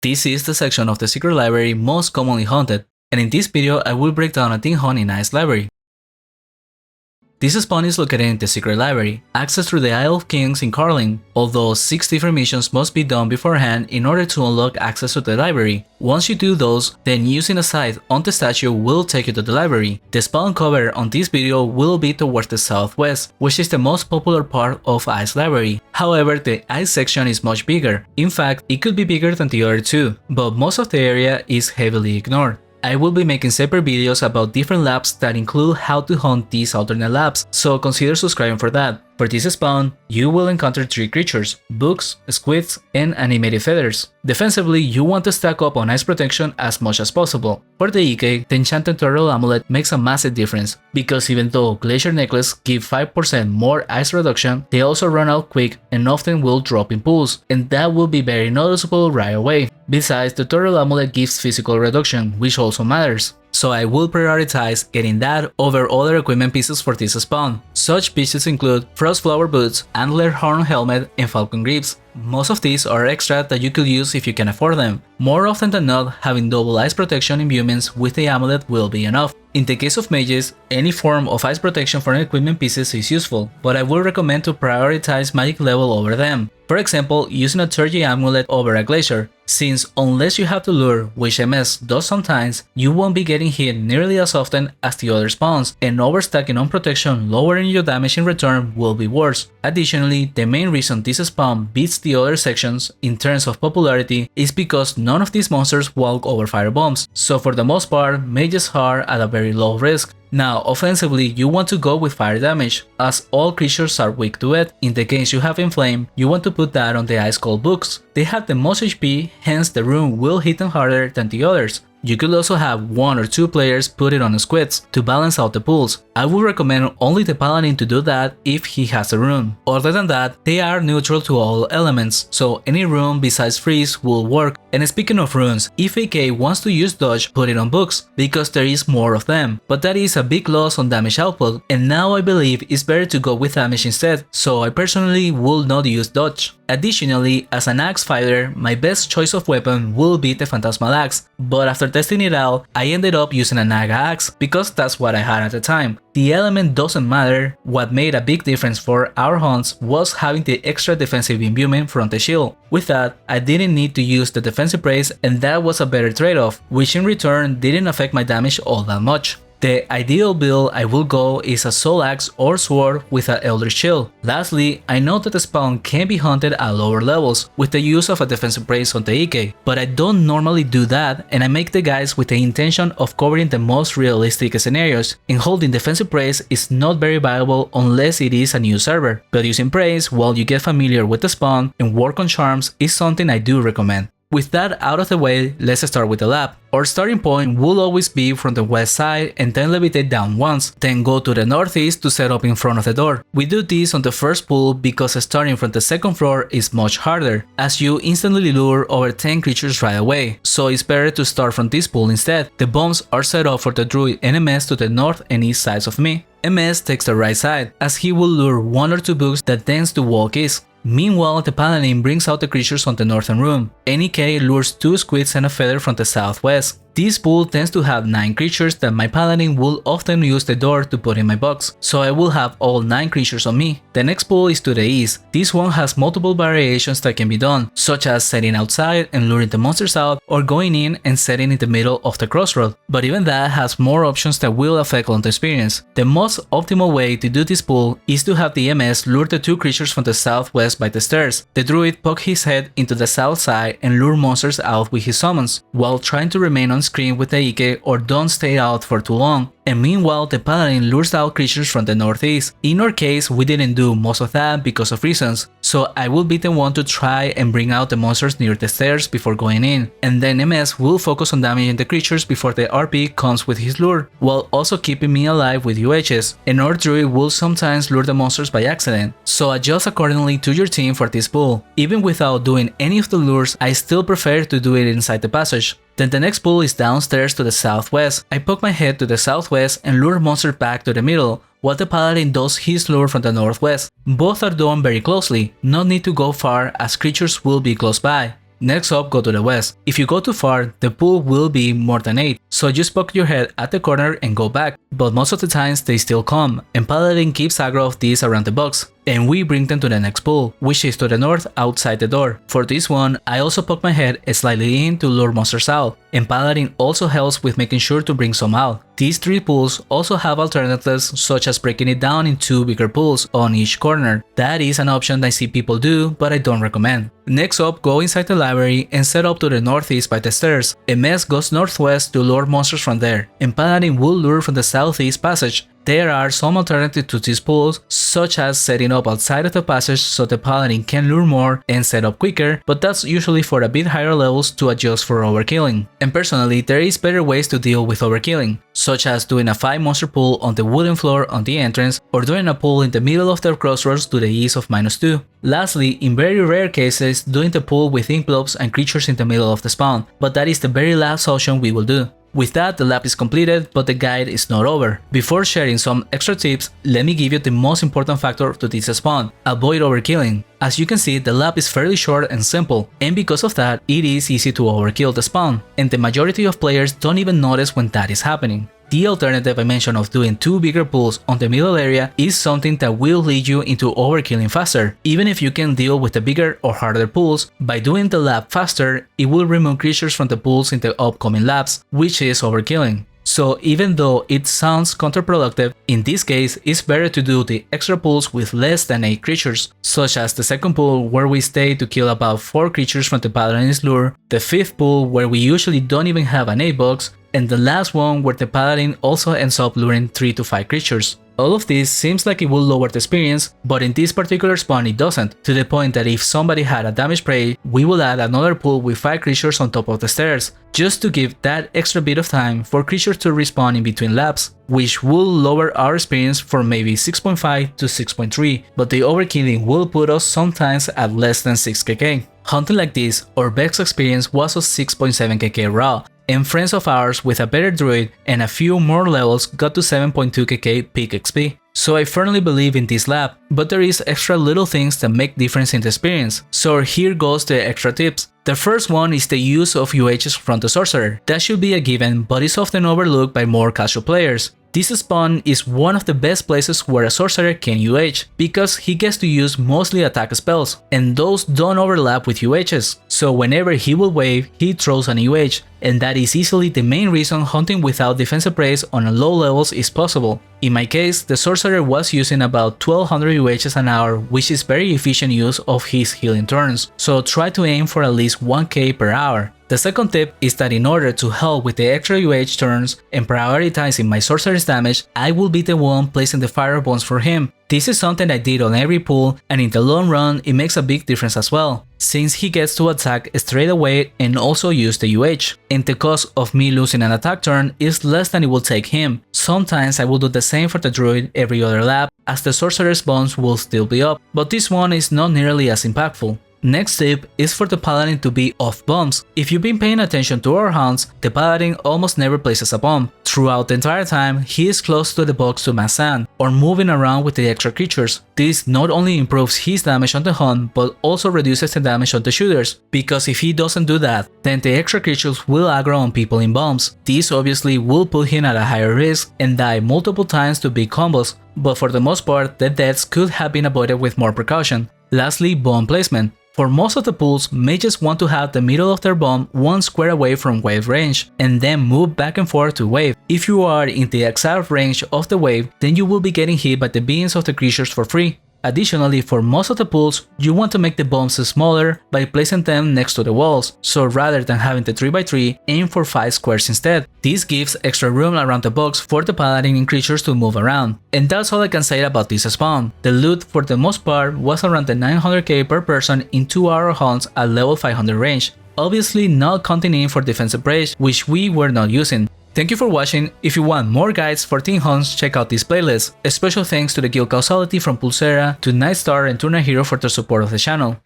This is the section of the secret library most commonly haunted, and in this video I will break down a Teen Haunting Ice library. This spawn is located in the secret library, accessed through the Isle of Kings in Carling, although 6 different missions must be done beforehand in order to unlock access to the library. Once you do those, then using a scythe on the statue will take you to the library. The spawn cover on this video will be towards the southwest, which is the most popular part of Ice library. However, the Ice section is much bigger. In fact, it could be bigger than the other two, but most of the area is heavily ignored. I will be making separate videos about different labs that include how to hunt these alternate labs, so consider subscribing for that. For this spawn, you will encounter 3 creatures: books, squids, and animated feathers. Defensively, you want to stack up on ice protection as much as possible. For the Ike, the enchanted turtle amulet makes a massive difference, because even though glacier necklace give 5% more ice reduction, they also run out quick and often will drop in pools, and that will be very noticeable right away. Besides, the turtle amulet gives physical reduction, which also matters. So I will prioritize getting that over other equipment pieces for this spawn. Such pieces include Frostflower boots, antler horn helmet, and falcon grips. Most of these are extra that you could use if you can afford them. More often than not, having double ice protection imbuements with the amulet will be enough. In the case of mages, any form of ice protection for equipment pieces is useful, but I would recommend to prioritize magic level over them. For example, using a Turgy amulet over a glacier, since unless you have to lure, which MS does sometimes, you won't be getting hit nearly as often as the other spawns, and overstacking on protection lowering your damage in return will be worse. Additionally, the main reason this spawn beats the other sections in terms of popularity is because none of these monsters walk over fire bombs, so for the most part, mages are at a very low risk. Now, offensively, you want to go with fire damage, as all creatures are weak to it. In the case you have Inflame, you want to put that on the Ice Cold books. They have the most HP, hence the rune will hit them harder than the others. You could also have 1 or 2 players put it on squids to balance out the pools. I would recommend only the paladin to do that if he has a rune. Other than that, they are neutral to all elements, so any rune besides freeze will work. And speaking of runes, if AK wants to use dodge, put it on books, because there is more of them, but that is a big loss on damage output, and now I believe it's better to go with damage instead, so I personally will not use dodge. Additionally, as an axe fighter, my best choice of weapon will be the Phantasmal Axe, but after testing it out, I ended up using a Naga axe because that's what I had at the time. The element doesn't matter. What made a big difference for our hunts was having the extra defensive imbuement from the shield. With that, I didn't need to use the defensive brace, and that was a better trade-off, which in return didn't affect my damage all that much. The ideal build I will go is a soul axe or sword with an elder shield. Lastly, I know that the spawn can be hunted at lower levels with the use of a defensive brace on the Ike, but I don't normally do that, and I make the guys with the intention of covering the most realistic scenarios, and holding defensive brace is not very viable unless it is a new server, but using brace while you get familiar with the spawn and work on charms is something I do recommend. With that out of the way, let's start with the lab. Our starting point will always be from the west side and then levitate down once, then go to the northeast to set up in front of the door. We do this on the first pool because starting from the second floor is much harder, as you instantly lure over 10 creatures right away, so it's better to start from this pool instead. The bombs are set up for the druid and MS to the north and east sides of me. MS takes the right side, as he will lure 1 or 2 books that tends to walk east. Meanwhile, the paladin brings out the creatures on the northern room. NEK lures 2 squids and a feather from the southwest. This pool tends to have 9 creatures that my paladin will often use the door to put in my box, so I will have all 9 creatures on me. The next pool is to the east. This one has multiple variations that can be done, such as setting outside and luring the monsters out, or going in and setting in the middle of the crossroad, but even that has more options that will affect on the experience. The most optimal way to do this pool is to have the MS lure the 2 creatures from the southwest by the stairs. The druid poke his head into the south side and lure monsters out with his summons, while trying to remain on screen with the Ike or don't stay out for too long. And meanwhile, the paladin lures out creatures from the northeast. In our case, we didn't do most of that because of reasons, so I will be the one to try and bring out the monsters near the stairs before going in, and then MS will focus on damaging the creatures before the RP comes with his lure, while also keeping me alive with UHs, and our druid will sometimes lure the monsters by accident, so adjust accordingly to your team for this pool. Even without doing any of the lures, I still prefer to do it inside the passage. Then the next pool is downstairs to the southwest. I poke my head to the southwest and lure monsters back to the middle, while the paladin does his lure from the northwest. Both are done very closely, no need to go far as creatures will be close by. Next up, go to the west. If you go too far, the pool will be more than 8, so just poke your head at the corner and go back, but most of the times they still come, and Paladin keeps aggro of these around the box, and we bring them to the next pool, which is to the north outside the door. For this one, I also poke my head slightly in to lure monsters out, and Paladin also helps with making sure to bring some out. These 3 pools also have alternatives such as breaking it down in 2 bigger pools on each corner. That is an option I see people do, but I don't recommend. Next up, go inside the library and set up to the northeast by the stairs. Mess goes northwest to lure monsters from there, and Paladin will lure from the southeast passage. There are some alternatives to these pools, such as setting up outside of the passage so the Paladin can lure more and set up quicker, but that's usually for a bit higher levels to adjust for overkilling. And personally, there is better ways to deal with overkilling, such as doing a 5 monster pool on the wooden floor on the entrance, or doing a pool in the middle of the crossroads to the east of -2. Lastly, in very rare cases, doing the pool with ink blobs and creatures in the middle of the spawn, but that is the very last option we will do. With that, the lab is completed, but the guide is not over. Before sharing some extra tips, let me give you the most important factor to this spawn: avoid overkilling. As you can see, the lab is fairly short and simple, and because of that, it is easy to overkill the spawn, and the majority of players don't even notice when that is happening. The alternative I mentioned of doing 2 bigger pools on the middle area is something that will lead you into overkilling faster. Even if you can deal with the bigger or harder pools, by doing the lab faster, it will remove creatures from the pools in the upcoming labs, which is overkilling. So even though it sounds counterproductive, in this case it's better to do the extra pools with less than 8 creatures, such as the second pool where we stay to kill about 4 creatures from the Paladin's lure, the 5th pool where we usually don't even have an 8 box, and the last one where the Paladin also ends up luring 3 to 5 creatures. All of this seems like it will lower the experience, but in this particular spawn it doesn't, to the point that if somebody had a damage prey, we will add another pool with 5 creatures on top of the stairs, just to give that extra bit of time for creatures to respawn in between laps, which will lower our experience from maybe 6.5 to 6.3, but the overkilling will put us sometimes at less than 6kk. Hunting like this, our best experience was of 6.7kk raw, and friends of ours with a better druid and a few more levels got to 7.2kk peak XP. So I firmly believe in this lab, but there is extra little things that make difference in the experience. So here goes the extra tips. The first one is the use of UHs from the sorcerer. That should be a given, but is often overlooked by more casual players. This spawn is one of the best places where a sorcerer can UH, because he gets to use mostly attack spells, and those don't overlap with UHs, so whenever he will wave, he throws an UH, and that is easily the main reason hunting without defensive praise on low levels is possible. In my case, the sorcerer was using about 1200 UHs an hour, which is very efficient use of his healing turns, so try to aim for at least 1k per hour. The second tip is that in order to help with the extra UH turns and prioritizing my sorcerer's damage, I will be the one placing the fire bombs for him. This is something I did on every pool, and in the long run it makes a big difference as well, since he gets to attack straight away and also use the UH, and the cost of me losing an attack turn is less than it will take him. Sometimes I will do the same for the druid every other lap, as the sorcerer's bombs will still be up, but this one is not nearly as impactful. Next tip is for the Paladin to be off bombs. If you've been paying attention to our hunts, the Paladin almost never places a bomb. Throughout the entire time, he is close to the box to mass sand, or moving around with the extra creatures. This not only improves his damage on the hunt, but also reduces the damage on the shooters, because if he doesn't do that, then the extra creatures will aggro on people in bombs. This obviously will put him at a higher risk and die multiple times to big combos, but for the most part, the deaths could have been avoided with more precaution. Lastly, bomb placement. For most of the pools, mages want to have the middle of their bomb 1 square away from wave range, and then move back and forth to wave. If you are in the exact range of the wave, then you will be getting hit by the beams of the creatures for free. Additionally, for most of the pools, you want to make the bombs smaller by placing them next to the walls, so rather than having the 3x3, aim for 5 squares instead. This gives extra room around the box for the Paladin and creatures to move around. And that's all I can say about this spawn. The loot for the most part was around the 900k per person in 2-hour hunts at level 500 range, obviously not counting in for defensive praise, which we were not using. Thank you for watching. If you want more guides for team hunts, check out this playlist. A special thanks to the guild Causality from Pulsera, to Nightstar and Turner Hero for their support of the channel.